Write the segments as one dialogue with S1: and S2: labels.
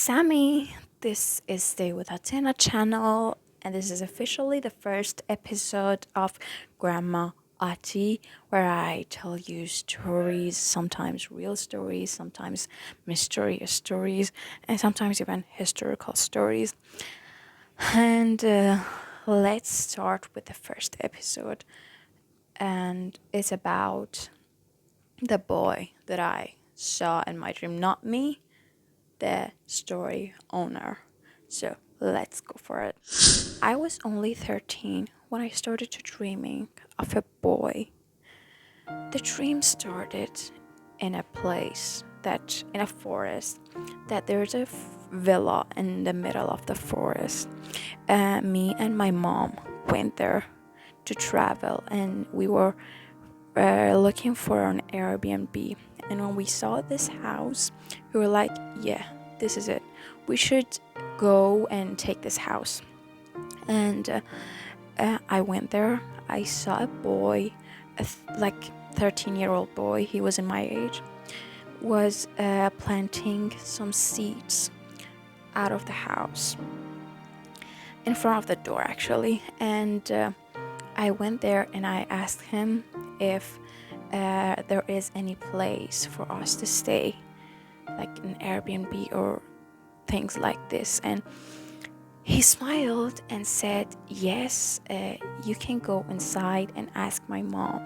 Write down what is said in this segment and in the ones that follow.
S1: Sammy. This is Stay with Athena channel, and this is officially the first episode of Grandma Ati, where I tell you stories, sometimes real stories, sometimes mysterious stories, and sometimes even historical stories. And let's start with the first episode, and it's about the boy that I saw in my dream, not me, the story owner. So let's go for it. I was only 13 when I started to dreaming of a boy. The dream started in a place in a forest, that there's a villa in the middle of the forest. Me and my mom went there to travel, and we were looking for an Airbnb. And when we saw this house, we were like, yeah, this is it. We should go and take this house. And I went there. I saw a boy, like 13-year-old boy, he was in my age, was planting some seeds out of the house, in front of the door actually. And I went there and I asked him if there is any place for us to stay, like an Airbnb or things like this. And he smiled and said, yes, you can go inside and ask my mom.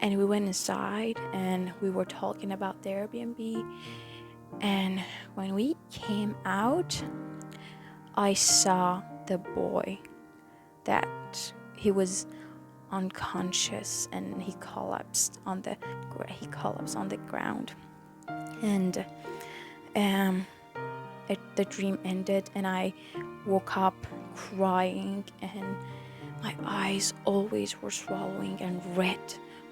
S1: And we went inside and we were talking about the Airbnb. And when we came out, I saw the boy, that he was unconscious and he collapsed on the ground. And the dream ended, and I woke up crying, and my eyes always were swallowing and red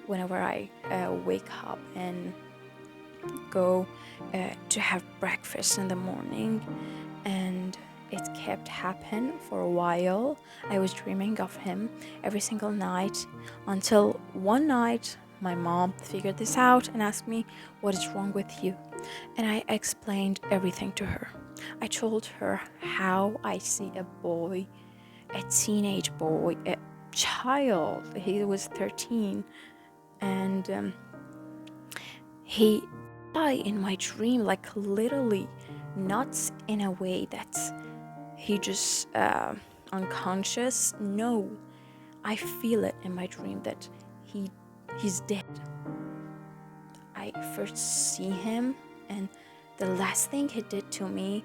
S1: whenever I wake up and go to have breakfast in the morning. And it kept happening for a while. I was dreaming of him every single night, until one night my mom figured this out and asked me, what is wrong with you? And I explained everything to her. I told her how I see a boy, a teenage boy, a child. He was 13, and he died in my dream, like literally, not in a way that he just unconscious. No, I feel it in my dream that he's dead. I first see him, and the last thing he did to me,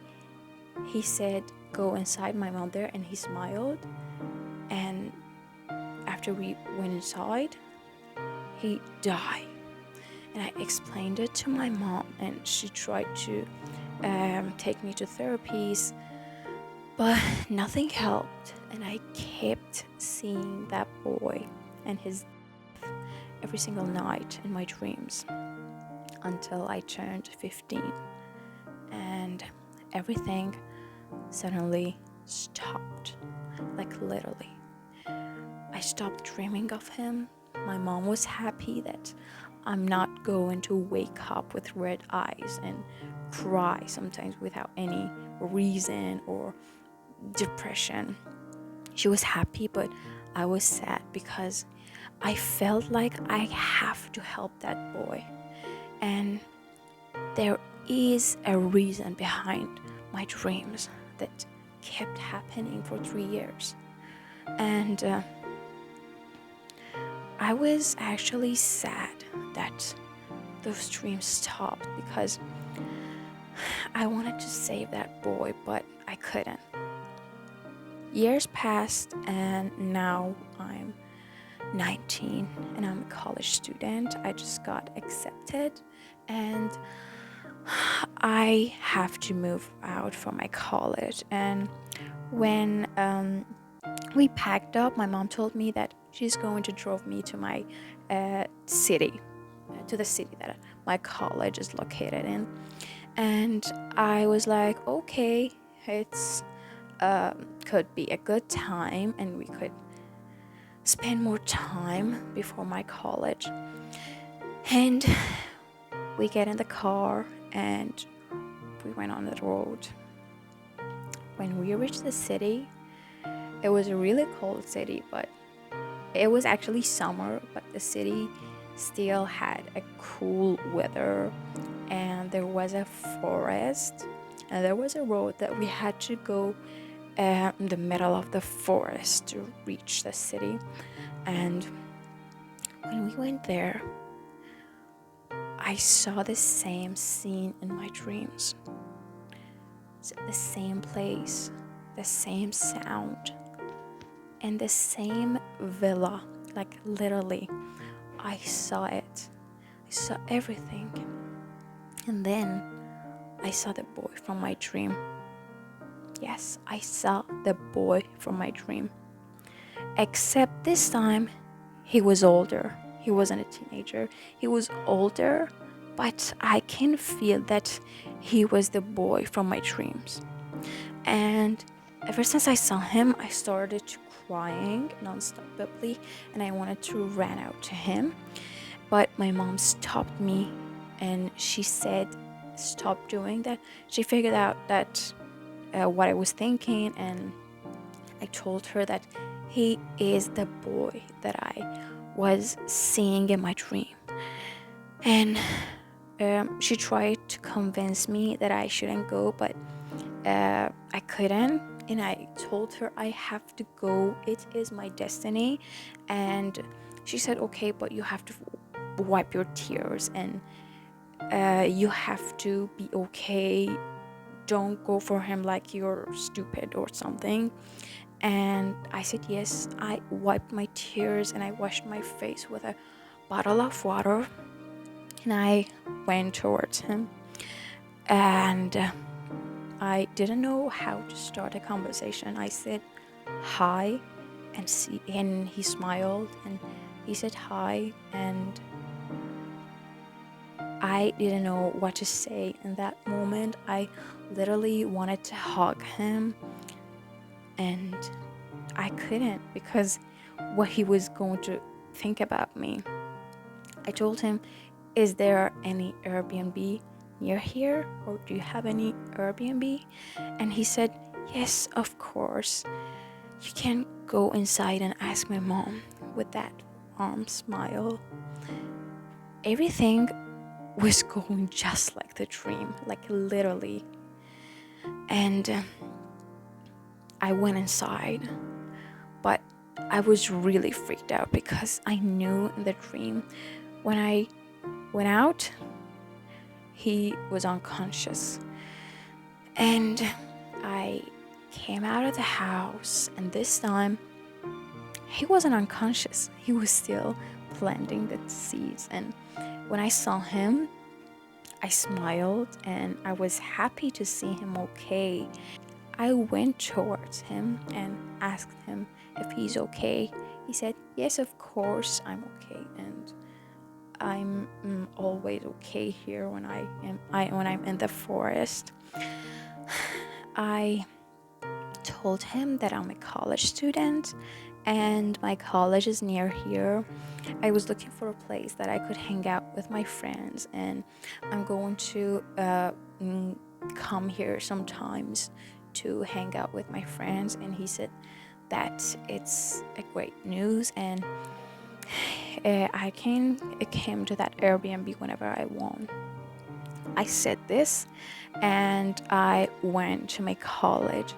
S1: he said, go inside my mother, and he smiled. And after we went inside, he died. And I explained it to my mom, and she tried to take me to therapies, but nothing helped. And I kept seeing that boy and his death every single night in my dreams, until I turned 15, and everything suddenly stopped, like literally. I stopped dreaming of him. My mom was happy that I'm not going to wake up with red eyes and cry sometimes without any reason or depression. She was happy, but I was sad because I felt like I have to help that boy. And there is a reason behind my dreams that kept happening for 3 years. And I was actually sad that those dreams stopped, because I wanted to save that boy, but I couldn't. Years passed, and now I'm 19 and I'm a college student. I just got accepted, and I have to move out from my college. And when we packed up, my mom told me that she's going to drive me to my city, to the city that my college is located in. And I was like, okay, it's could be a good time, and we could spend more time before my college. And we get in the car, and we went on the road. When we reached the city, it was a really cold city, but it was actually summer, but the city still had a cool weather, and there was a forest, and there was a road that we had to go in the middle of the forest to reach the city. And when we went there, I saw the same scene in my dreams. The same place, the same sound, and the same villa. Like literally, I saw it. I saw everything. And then I saw the boy from my dream. Yes, I saw the boy from my dream. Except this time, he was older. He wasn't a teenager. He was older, but I can feel that he was the boy from my dreams. And ever since I saw him, I started crying non-stoply, and I wanted to run out to him. But my mom stopped me, and she said, stop doing that. She figured out that what I was thinking, and I told her that he is the boy that I was seeing in my dream. And she tried to convince me that I shouldn't go, but I couldn't. And I told her I have to go. It is my destiny. And she said, okay, but you have to wipe your tears, and you have to be okay. Don't go for him like you're stupid or something. And I said yes. I wiped my tears and I washed my face with a bottle of water, and I went towards him. And I didn't know how to start a conversation. I said hi, and he smiled, and he said hi, and I didn't know what to say in that moment. I literally wanted to hug him, and I couldn't, because what he was going to think about me. I told him, is there any Airbnb near here, or do you have any Airbnb? And he said, yes, of course. You can go inside and ask my mom, with that warm smile. Everything was going just like the dream, like literally. And I went inside, but I was really freaked out, because I knew in the dream when I went out, he was unconscious. And I came out of the house, and this time he wasn't unconscious. He was still planting the seeds. And when I saw him, I smiled, and I was happy to see him okay. I went towards him and asked him if he's okay. He said, yes, of course I'm okay, and I'm always okay here when I'm in the forest. I told him that I'm a college student and my college is near here. I was looking for a place that I could hang out with my friends, and I'm going to come here sometimes to hang out with my friends. And he said that it's a great news, and I can come to that Airbnb whenever I want. I said this, and I went to my college,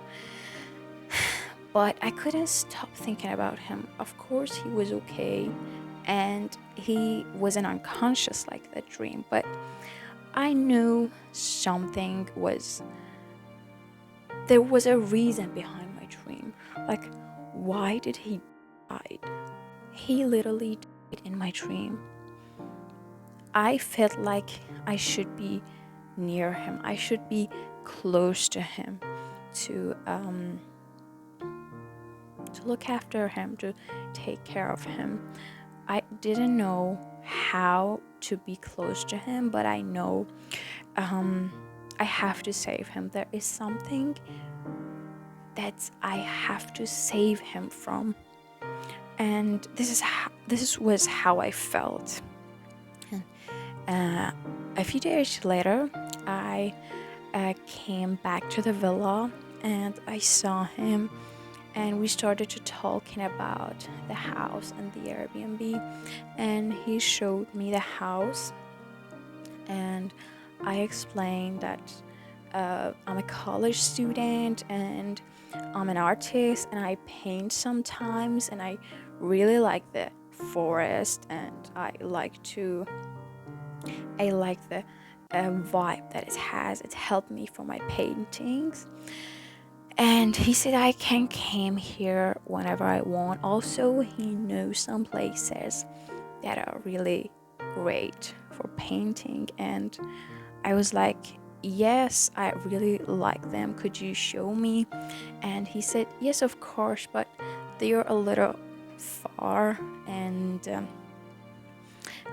S1: but I couldn't stop thinking about him. Of course he was okay, and he wasn't unconscious like that dream, but I knew there was a reason behind my dream. Like, why did he die? He literally died in my dream. I felt like I should be near him. I should be close to him to look after him, to take care of him. I didn't know how to be close to him, but I know I have to save him. There is something that I have to save him from, and this was how I felt. A few days later, I came back to the villa, and I saw him, and we started to talking about the house and the Airbnb, and he showed me the house, and I explained that I'm a college student and I'm an artist and I paint sometimes, and I really like the forest, and I like the vibe that it has. It helped me for my paintings. And he said I can come here whenever I want. Also, he knows some places that are really great for painting. And I was like, yes, I really like them. Could you show me? And he said, yes, of course, but they are a little far. And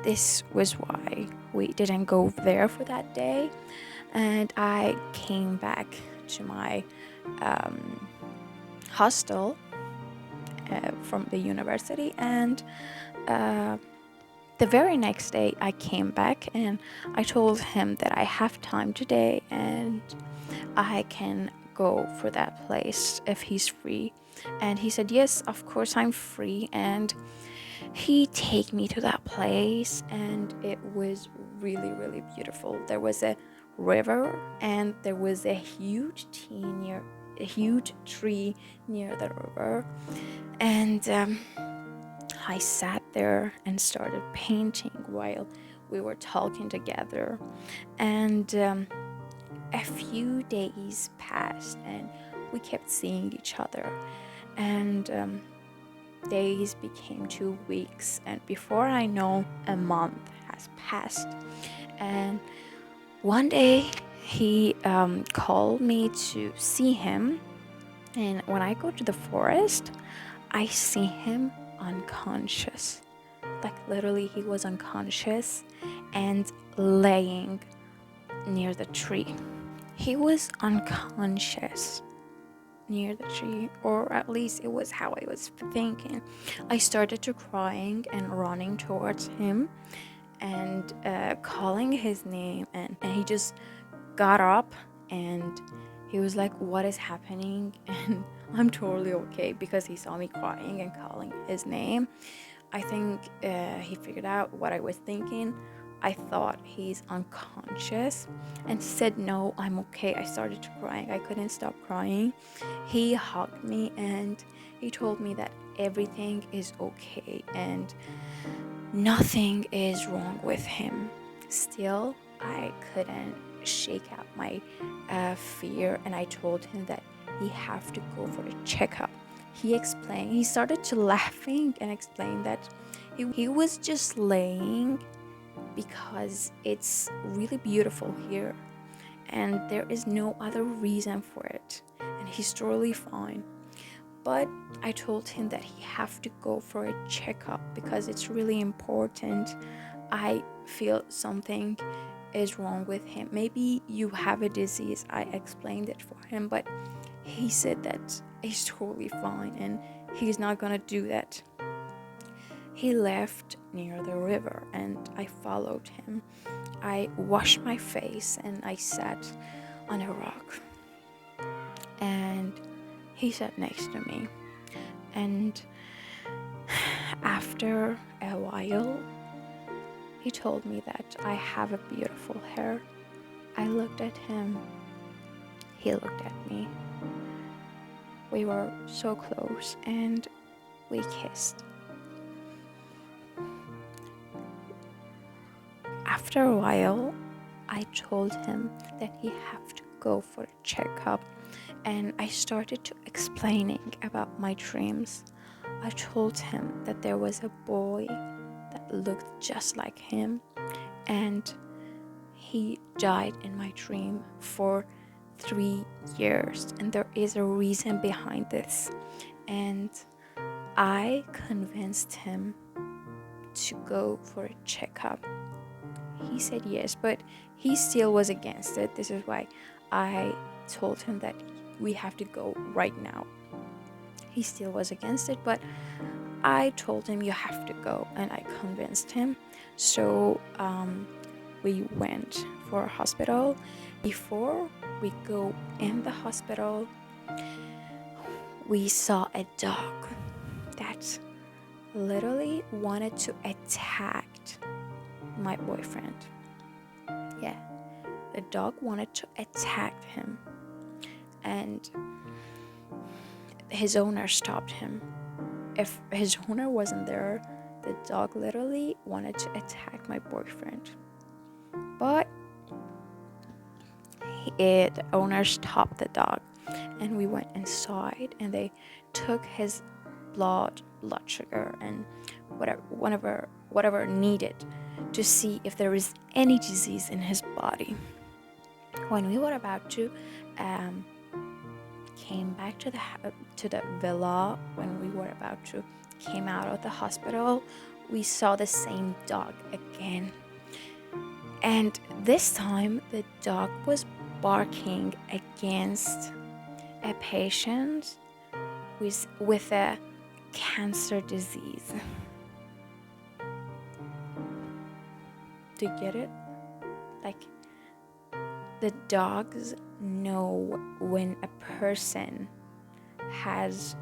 S1: this was why we didn't go there for that day. And I came back to my hostel from the university, and the very next day I came back and I told him that I have time today and I can go for that place if he's free. And he said, yes, of course I'm free. And he take me to that place, and it was really, really beautiful. There was a river, and there was a huge tree near the river. And I sat there and started painting while we were talking together. And a few days passed, and we kept seeing each other. And days became 2 weeks, and before I know, a month has passed. And one day he called me to see him, and when I go to the forest, I see him unconscious. Like literally, he was unconscious and laying near the tree. He was unconscious near the tree, or at least it was how I was thinking. I started to crying and running towards him and calling his name, and he just got up and he was like, what is happening? And I'm totally okay because he saw me crying and calling his name. I think he figured out what I was thinking. I thought he's unconscious and said, no, I'm okay. I started to crying. I couldn't stop crying. He hugged me and he told me that everything is okay and nothing is wrong with him. Still, I couldn't shake out my fear, and I told him that he have to go for a checkup. He started to laughing and explained that he was just laying because it's really beautiful here and there is no other reason for it, and he's totally fine. But I told him that he have to go for a checkup because it's really important. I feel something is wrong with him. Maybe you have a disease. I explained it for him, but he said that he's totally fine and he's not gonna do that. He left near the river and I followed him. I washed my face and I sat on a rock, and he sat next to me. And after a while, he told me that I have a beautiful hair. I looked at him. He looked at me. We were so close and we kissed. After a while, I told him that he have to go for a checkup, and I started to explaining about my dreams. I told him that there was a boy that looked just like him, and he died in my dream for 3 years, and there is a reason behind this. And I convinced him to go for a checkup. He said yes, but he still was against it. This is why I told him that we have to go right now. He still was against it, but I told him you have to go, and I convinced him. So we went for a hospital. Before we go in the hospital. We saw a dog that literally wanted to attack my boyfriend. Yeah, the dog wanted to attack him, and his owner stopped him. If his owner wasn't there, the dog literally wanted to attack my boyfriend. But the owner stopped the dog, and we went inside, and they took his blood sugar, and whatever needed to see if there is any disease in his body. When we were about to came back to the villa, when we were about to came out of the hospital, we saw the same dog again. And this time the dog was barking against a patient with a cancer disease. Do you get it? Like, the dogs know when a person has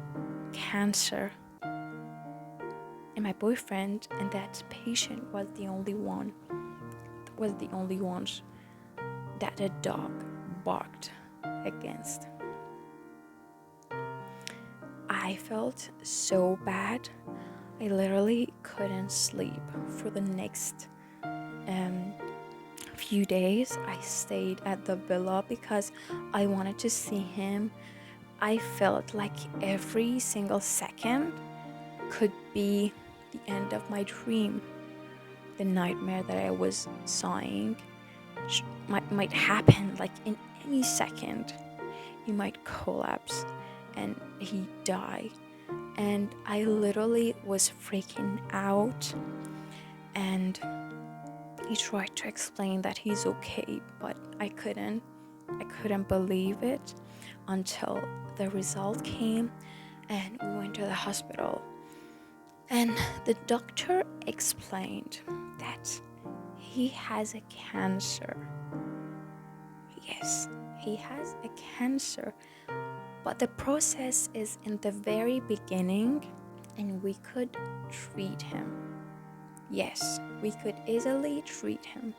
S1: cancer. And my boyfriend and that patient was the only ones that the dog barked against. I felt so bad. I literally couldn't sleep for the next few days. I stayed at the villa because I wanted to see him. I felt like every single second could be the end of my dream. The nightmare that I was seeing might happen, like in any second. He might collapse and he die. And I literally was freaking out. And he tried to explain that he's okay, but I couldn't believe it until the result came and we went to the hospital. And the doctor explained that he has a cancer. Yes, he has a cancer, but the process is in the very beginning, and we could treat him. Yes, we could easily treat him.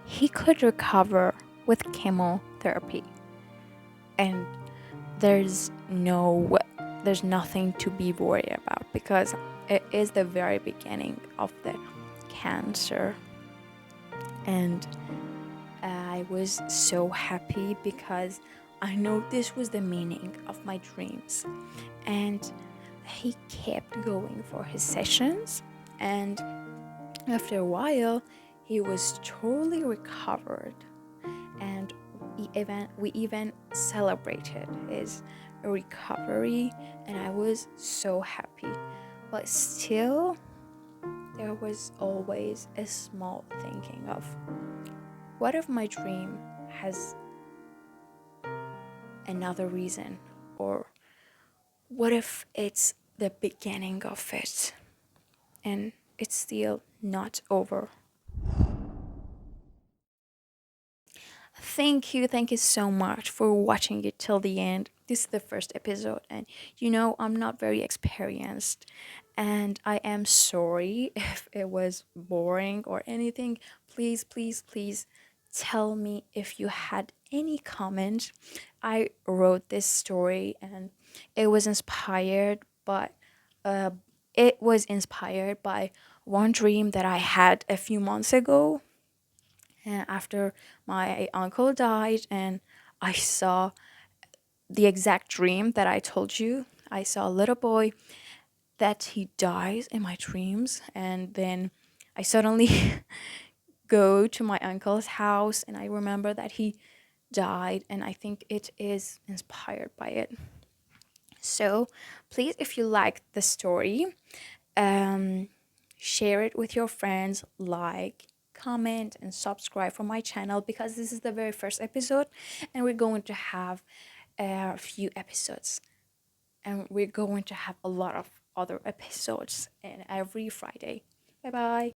S1: He could recover with chemotherapy, and there's nothing to be worried about because it is the very beginning of the cancer. And I was so happy because I know this was the meaning of my dreams. And he kept going for his sessions, and after a while he was totally recovered, and we even celebrated his recovery, and I was so happy. But still, there was always a small thinking of, what if my dream has another reason? Or what if it's the beginning of it and it's still not over? Thank you so much for watching it till the end. This is the first episode, and I'm not very experienced, and I am sorry if it was boring or anything. Please, please, please tell me if you had any comment. I wrote this story, and it was inspired, but uh, it was inspired by one dream that I had a few months ago, after my uncle died, and I saw the exact dream that I told you. I saw a little boy that he dies in my dreams, and then I suddenly go to my uncle's house, and I remember that he died, and I think it is inspired by it. So please, if you like the story, share it with your friends, like, comment, and subscribe for my channel, because this is the very first episode, and we're going to have a few episodes, and we're going to have a lot of other episodes every Friday. Bye bye.